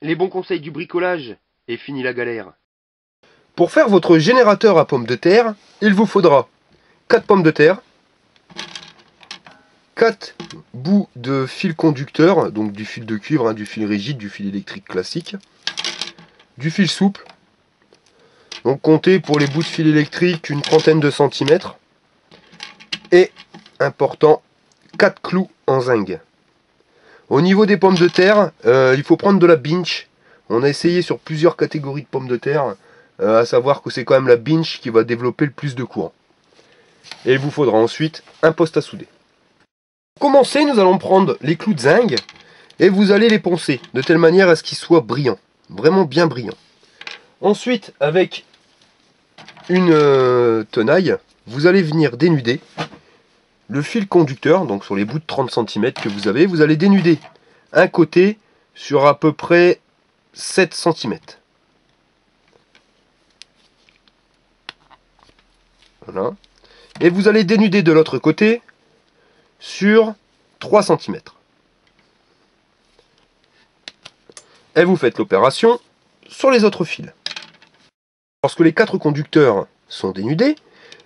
les bons conseils du bricolage et fini la galère. Pour faire votre générateur à pommes de terre, il vous faudra 4 pommes de terre, 4 bouts de fil conducteur, donc du fil de cuivre, du fil rigide, du fil électrique classique, du fil souple, donc comptez pour les bouts de fil électrique une trentaine de centimètres, et, important, 4 clous en zinc. Au niveau des pommes de terre, il faut prendre de la binch. On a essayé sur plusieurs catégories de pommes de terre, à savoir que c'est quand même la binch qui va développer le plus de courant. Et il vous faudra ensuite un poste à souder. Pour commencer, nous allons prendre les clous de zinc et vous allez les poncer de telle manière à ce qu'ils soient brillants, vraiment bien brillants. Ensuite, avec une tenaille, vous allez venir dénuder le fil conducteur, donc sur les bouts de 30 cm que vous avez, vous allez dénuder un côté sur à peu près 7 cm. Voilà. Et vous allez dénuder de l'autre côté sur 3 cm. Et vous faites l'opération sur les autres fils. Lorsque les 4 conducteurs sont dénudés,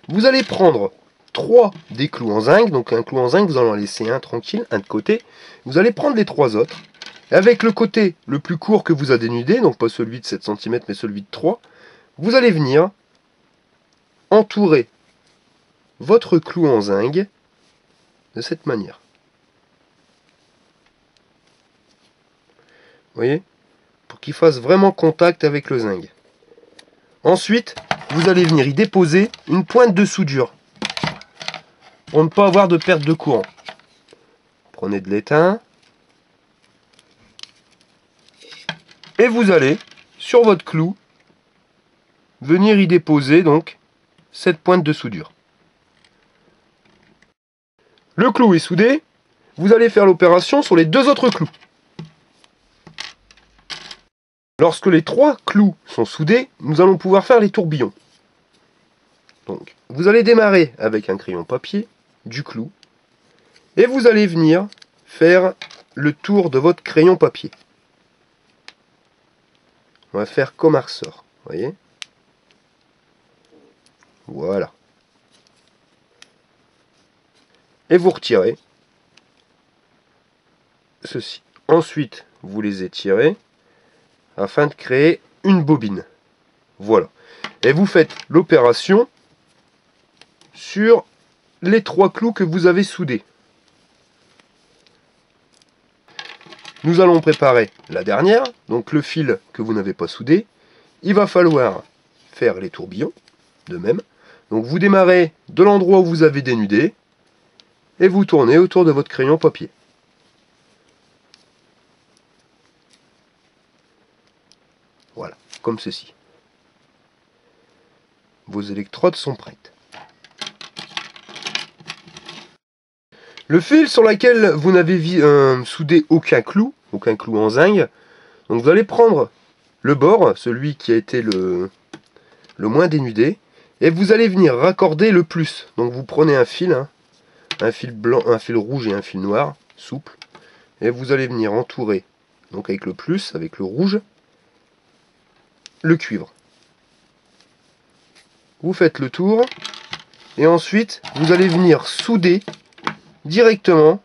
vous allez prendre 3 des clous en zinc, donc un clou en zinc, vous allez en laisser un tranquille, un de côté. Vous allez prendre les 3 autres, et avec le côté le plus court que vous avez dénudé, donc pas celui de 7 cm mais celui de 3, vous allez venir entourer votre clou en zinc de cette manière. Vous voyez? Pour qu'il fasse vraiment contact avec le zinc. Ensuite, vous allez venir y déposer une pointe de soudure pour ne pas avoir de perte de courant. Prenez de l'étain et vous allez, sur votre clou, venir y déposer donc cette pointe de soudure. Le clou est soudé, vous allez faire l'opération sur les 2 autres clous. Lorsque les 3 clous sont soudés, nous allons pouvoir faire les tourbillons. Donc, vous allez démarrer avec un crayon papier du clou et vous allez venir faire le tour de votre crayon papier. On va faire comme un ressort, voyez? Voilà. Et vous retirez ceci. Ensuite, vous les étirez afin de créer une bobine. Voilà. Et vous faites l'opération sur les 3 clous que vous avez soudés. Nous allons préparer la dernière, donc le fil que vous n'avez pas soudé. Il va falloir faire les tourbillons, de même. Donc vous démarrez de l'endroit où vous avez dénudé, et vous tournez autour de votre crayon papier. Voilà, comme ceci. Vos électrodes sont prêtes. Le fil sur lequel vous n'avez soudé aucun clou en zinc, donc vous allez prendre le bord, celui qui a été le moins dénudé, et vous allez venir raccorder le plus. Donc vous prenez un fil blanc, un fil rouge et un fil noir, souple, et vous allez venir entourer, donc avec le plus, avec le rouge, le cuivre. Vous faites le tour, et ensuite vous allez venir souder directement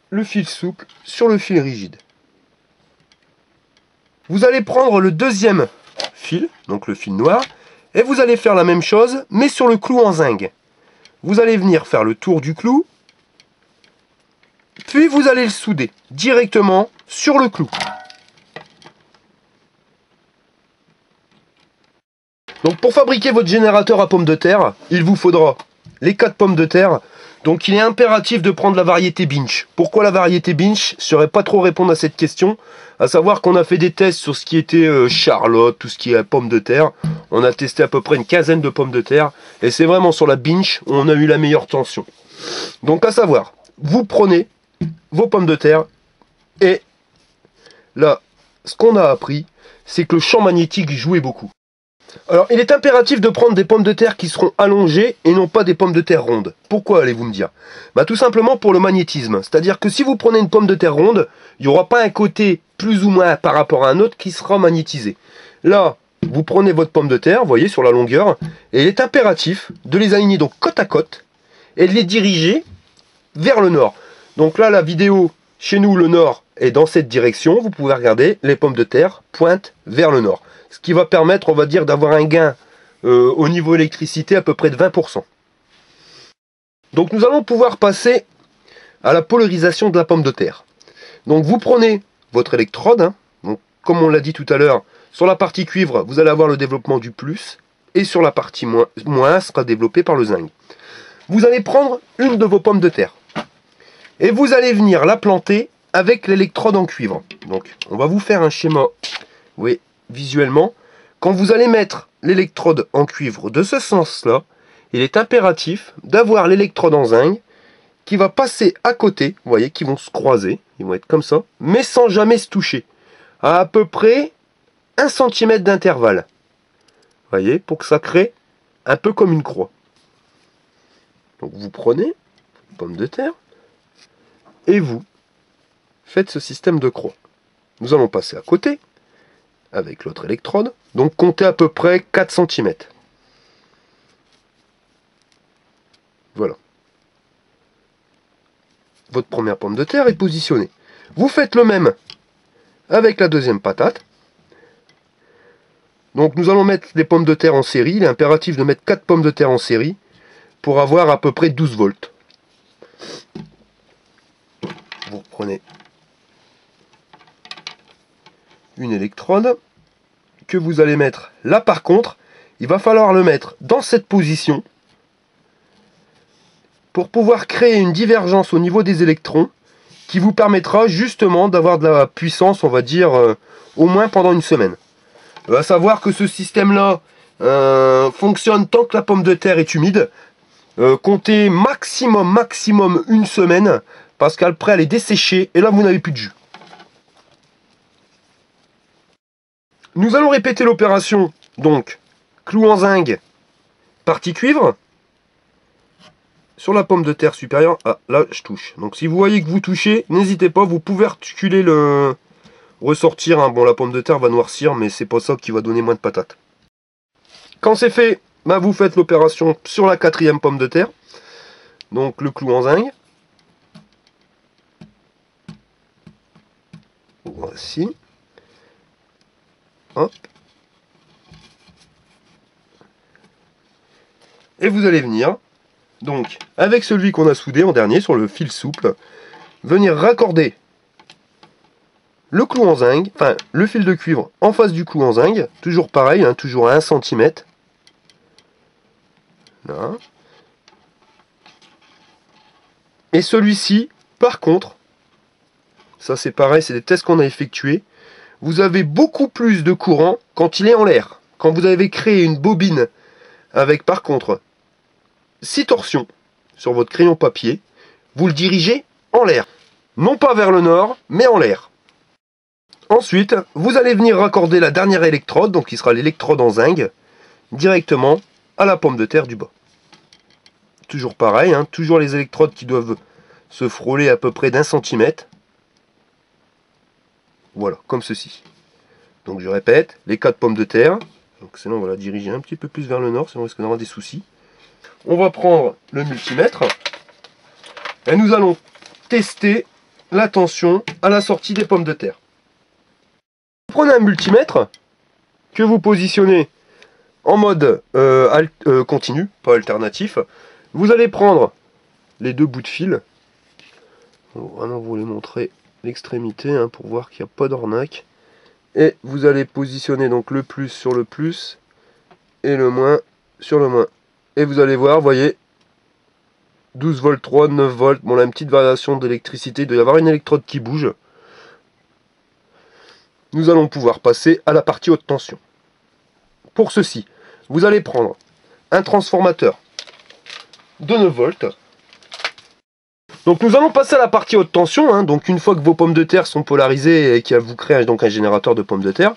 le fil souple sur le fil rigide. Vous allez prendre le deuxième fil, donc le fil noir, et vous allez faire la même chose, mais sur le clou en zinc. Vous allez venir faire le tour du clou, puis vous allez le souder directement sur le clou. Donc pour fabriquer votre générateur à pommes de terre, il vous faudra les 4 pommes de terre. Donc il est impératif de prendre la variété Binch. Pourquoi la variété Binch? Je ne saurais pas trop répondre à cette question. À savoir qu'on a fait des tests sur ce qui était Charlotte, tout ce qui est pommes de terre. On a testé à peu près une quinzaine de pommes de terre. Et c'est vraiment sur la Binch où on a eu la meilleure tension. Donc à savoir, vous prenez vos pommes de terre. Et là, ce qu'on a appris, c'est que le champ magnétique jouait beaucoup. Alors, il est impératif de prendre des pommes de terre qui seront allongées et non pas des pommes de terre rondes. Pourquoi, allez-vous me dire? Bah, tout simplement pour le magnétisme. C'est-à-dire que si vous prenez une pomme de terre ronde, il n'y aura pas un côté plus ou moins par rapport à un autre qui sera magnétisé. Là, vous prenez votre pomme de terre, vous voyez, sur la longueur, et il est impératif de les aligner donc côte à côte et de les diriger vers le nord. Donc là, la vidéo, chez nous, le nord est dans cette direction. Vous pouvez regarder, les pommes de terre pointent vers le nord. Ce qui va permettre, on va dire, d'avoir un gain au niveau électricité à peu près de 20%. Donc nous allons pouvoir passer à la polarisation de la pomme de terre. Donc vous prenez votre électrode, hein, donc, comme on l'a dit tout à l'heure, sur la partie cuivre, vous allez avoir le développement du plus, et sur la partie moins sera développé par le zinc. Vous allez prendre une de vos pommes de terre, et vous allez venir la planter avec l'électrode en cuivre. Donc on va vous faire un schéma, oui, visuellement. Quand vous allez mettre l'électrode en cuivre de ce sens-là, il est impératif d'avoir l'électrode en zinc qui va passer à côté, vous voyez, qui vont se croiser, ils vont être comme ça, mais sans jamais se toucher, à peu près 1 cm d'intervalle. Vous voyez, pour que ça crée un peu comme une croix. Donc vous prenez une pomme de terre et vous faites ce système de croix. Nous allons passer à côté avec l'autre électrode, donc comptez à peu près 4 cm. Voilà. Votre première pomme de terre est positionnée. Vous faites le même avec la deuxième patate. Donc nous allons mettre les pommes de terre en série. Il est impératif de mettre 4 pommes de terre en série pour avoir à peu près 12 volts. Vous reprenez une électrode que vous allez mettre là. Par contre, il va falloir le mettre dans cette position pour pouvoir créer une divergence au niveau des électrons qui vous permettra justement d'avoir de la puissance, on va dire, au moins pendant une semaine. À savoir que ce système-là fonctionne tant que la pomme de terre est humide. Comptez maximum une semaine, parce qu'après elle est desséchée et là vous n'avez plus de jus. Nous allons répéter l'opération, donc clou en zinc, partie cuivre, sur la pomme de terre supérieure. Ah, là je touche. Donc si vous voyez que vous touchez, n'hésitez pas, vous pouvez reculer le ressortir. Hein. Bon, la pomme de terre va noircir, mais c'est pas ça qui va donner moins de patates. Quand c'est fait, bah, vous faites l'opération sur la 4e pomme de terre. Donc le clou en zinc. Voici. Hop. Et vous allez venir, donc, avec celui qu'on a soudé en dernier sur le fil souple, venir raccorder le clou en zinc, enfin le fil de cuivre en face du clou en zinc, toujours pareil, hein, toujours à 1 cm. Là. Et celui-ci, par contre, ça c'est pareil, c'est des tests qu'on a effectués, vous avez beaucoup plus de courant quand il est en l'air. Quand vous avez créé une bobine avec par contre 6 torsions sur votre crayon papier, vous le dirigez en l'air. Non pas vers le nord, mais en l'air. Ensuite, vous allez venir raccorder la dernière électrode, donc qui sera l'électrode en zinc, directement à la pomme de terre du bas. Toujours pareil, hein, toujours les électrodes qui doivent se frôler à peu près d'1 cm. Voilà, comme ceci. Donc je répète, les 4 pommes de terre. Donc sinon on va la diriger un petit peu plus vers le nord, sinon on risque d'avoir des soucis. On va prendre le multimètre et nous allons tester la tension à la sortie des pommes de terre. Vous prenez un multimètre que vous positionnez en mode continu, pas alternatif. Vous allez prendre les 2 bouts de fil. On va vraiment vous les montrer l'extrémité hein, pour voir qu'il n'y a pas d'arnaque. Et vous allez positionner donc le plus sur le plus et le moins sur le moins. Et vous allez voir, vous voyez, 12 volts 3, 9 volts. Bon, là, une petite variation d'électricité. Il doit y avoir une électrode qui bouge. Nous allons pouvoir passer à la partie haute tension. Pour ceci, vous allez prendre un transformateur de 9 volts. Donc nous allons passer à la partie haute tension. Hein. Donc une fois que vos pommes de terre sont polarisées et que vous créez donc un générateur de pommes de terre,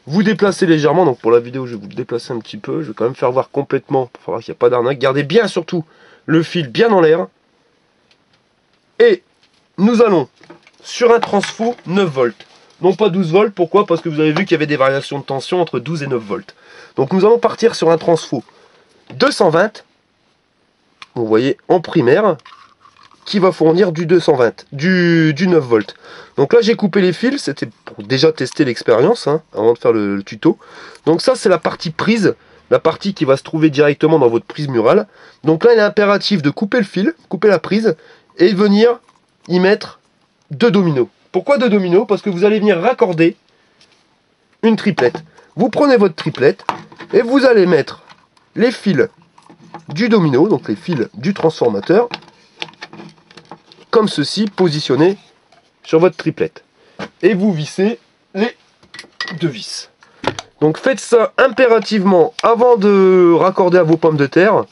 Vous déplacez légèrement, donc pour la vidéo je vais vous le déplacer un petit peu, je vais quand même faire voir complètement pour voir qu'il n'y a pas d'arnaque. Gardez bien surtout le fil bien dans l'air. Et nous allons sur un transfo 9 volts. Non pas 12 volts, pourquoi? Parce que vous avez vu qu'il y avait des variations de tension entre 12 et 9 volts. Donc nous allons partir sur un transfo 220, vous voyez, en primaire, qui va fournir du 220, du 9 volts. Donc là j'ai coupé les fils, c'était pour déjà tester l'expérience, hein, avant de faire le tuto. Donc ça c'est la partie prise, la partie qui va se trouver directement dans votre prise murale. Donc là il est impératif de couper le fil, couper la prise, et venir y mettre 2 dominos. Pourquoi 2 dominos? Parce que vous allez venir raccorder une triplette. Vous prenez votre triplette et vous allez mettre les fils du domino, donc les fils du transformateur, comme ceci, positionnés sur votre triplette. Et vous vissez les 2 vis. Donc faites ça impérativement avant de raccorder à vos pommes de terre.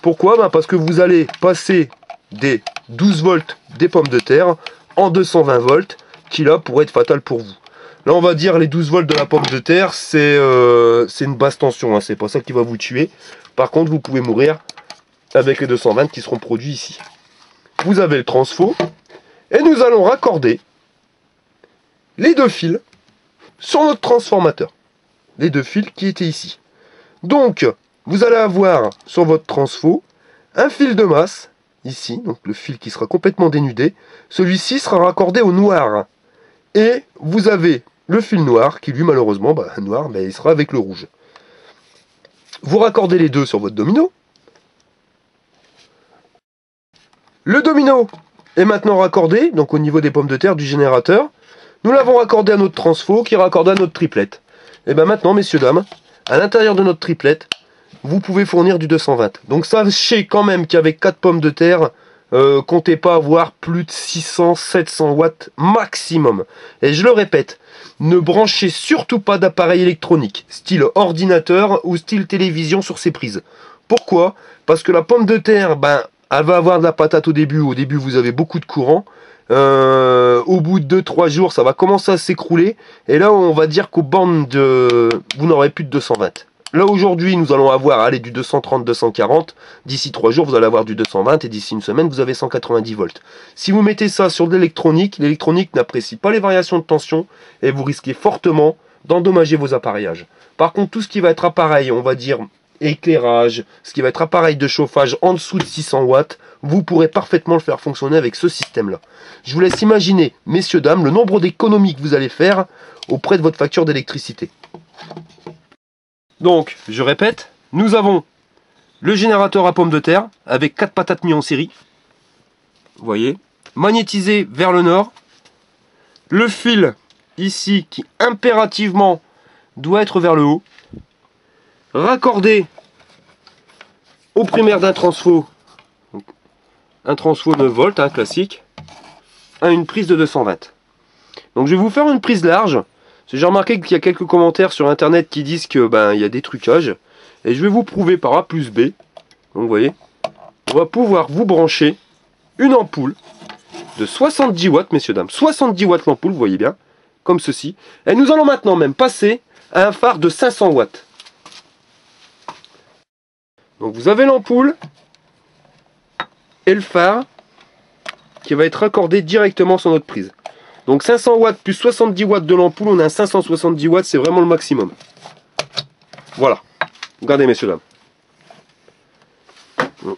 Pourquoi? Parce que vous allez passer des 12 volts des pommes de terre en 220 volts, qui là pourrait être fatal pour vous. Là on va dire les 12 volts de la pomme de terre, c'est une basse tension, hein, c'est pas ça qui va vous tuer. Par contre vous pouvez mourir avec les 220 qui seront produits ici. Vous avez le transfo, et nous allons raccorder les 2 fils sur notre transformateur. Les 2 fils qui étaient ici. Donc vous allez avoir sur votre transfo un fil de masse, ici, donc le fil qui sera complètement dénudé. Celui-ci sera raccordé au noir. Et vous avez le fil noir, qui lui malheureusement, noir, il sera avec le rouge. Vous raccordez les deux sur votre domino. Le domino est maintenant raccordé, donc au niveau des pommes de terre du générateur. Nous l'avons raccordé à notre transfo, qui est raccordé à notre triplette. Et bien maintenant, messieurs, dames, à l'intérieur de notre triplette, vous pouvez fournir du 220. Donc sachez quand même qu'avec 4 pommes de terre, comptez pas avoir plus de 600-700 watts maximum. Et je le répète, ne branchez surtout pas d'appareil électronique, style ordinateur ou style télévision sur ces prises. Pourquoi? Parce que la pomme de terre, elle va avoir de la patate au début. Au début, vous avez beaucoup de courant. Au bout de 2-3 jours, ça va commencer à s'écrouler. Et là, on va dire qu'au bornes vous n'aurez plus de 220. Là, aujourd'hui, nous allons avoir du 230-240. D'ici 3 jours, vous allez avoir du 220. Et d'ici une semaine, vous avez 190 volts. Si vous mettez ça sur de l'électronique n'apprécie pas les variations de tension. Et vous risquez fortement d'endommager vos appareillages. Par contre, tout ce qui va être appareil, on va dire éclairage, ce qui va être appareil de chauffage en dessous de 600 watts, vous pourrez parfaitement le faire fonctionner avec ce système-là. Je vous laisse imaginer, messieurs, dames, le nombre d'économies que vous allez faire auprès de votre facture d'électricité. Donc, je répète, nous avons le générateur à pommes de terre avec 4 patates mis en série. Vous voyez, magnétisé vers le nord. Le fil ici qui impérativement doit être vers le haut. Raccordé au primaire d'un transfo. Un transfo 9 volts, classique, à une prise de 220. Donc je vais vous faire une prise large. J'ai remarqué qu'il y a quelques commentaires sur internet qui disent que il y a des trucages. Et je vais vous prouver par A plus B. Donc vous voyez, on va pouvoir vous brancher une ampoule de 70 watts, messieurs, dames. 70 watts l'ampoule, vous voyez bien, comme ceci. Et nous allons maintenant même passer à un phare de 500 watts. Donc vous avez l'ampoule et le phare qui va être raccordé directement sur notre prise. Donc 500 watts plus 70 watts de l'ampoule, on a un 570 watts, c'est vraiment le maximum. Voilà. Regardez, messieurs, dames.